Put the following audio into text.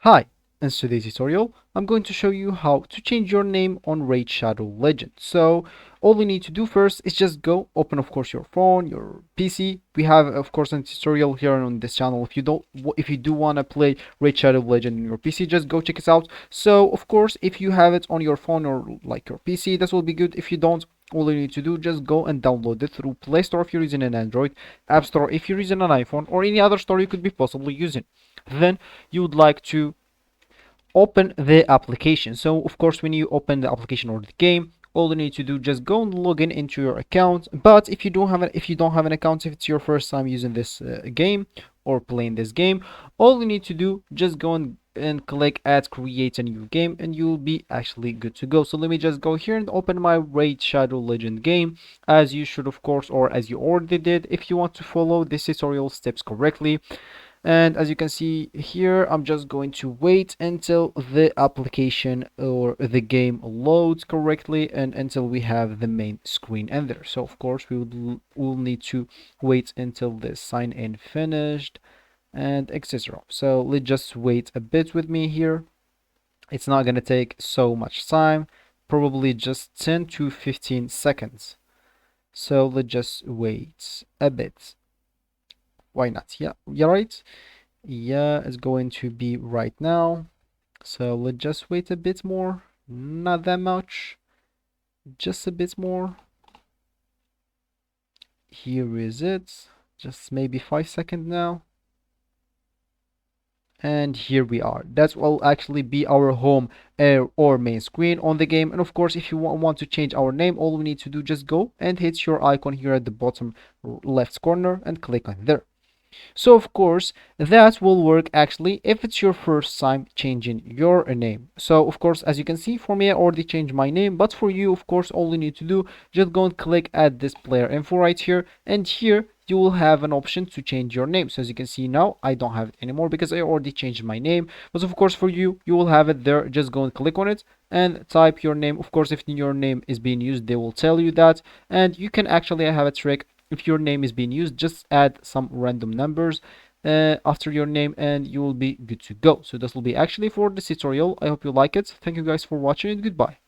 Hi, in today's tutorial, I'm going to show you how to change your name on Raid Shadow Legends. So all you need to do first is just go open, of course, your phone, your PC. We have, of course, a tutorial here on this channel. If you do want to play Raid Shadow Legend on your PC, just go check it out. So of course, if you have it on your phone or like your PC, this will be good. If you don't, all you need to do just go and download it through Play Store if you're using an Android, App Store if you're using an iPhone, or any other store you could be possibly using. Then you would like to open the application. So of course, when you open the application or the game, all you need to do just go and log in into your account. But if you don't have an account, if it's your first time using this game or playing this game, all you need to do just go and click add create a new game, and you'll be actually good to go. So let me just go here and open my Raid Shadow Legend game, as you should, of course, or as you already did, if you want to follow this tutorial steps correctly. And as you can see here, I'm just going to wait until the application or the game loads correctly and until we have the main screen in there. So of course will need to wait until the sign in finished and etc. So let's just wait a bit with me here. It's not going to take so much time, probably just 10 to 15 seconds. So let's just wait a bit. Why not? Yeah, right. Yeah, it's going to be right now. So let's just wait a bit more. Not that much, just a bit more. Here is it. Just maybe 5 seconds now. And here we are. That will actually be our home or main screen on the game. And of course, if you want to change our name, all we need to do, just go and hit your icon here at the bottom left corner and click on there. So of course that will work actually if it's your first time changing your name. So of course, as you can see, for me I already changed my name, but for you, of course, all you need to do, just go and click add this player info right here, and here you will have an option to change your name. So as you can see now, I don't have it anymore because I already changed my name. But of course for you, you will have it there. Just go and click on it and type your name. Of course, if your name is being used, they will tell you that. And you can actually have a trick. If your name is being used, just add some random numbers after your name and you will be good to go. So this will be actually for this tutorial. I hope you like it. Thank you guys for watching and goodbye.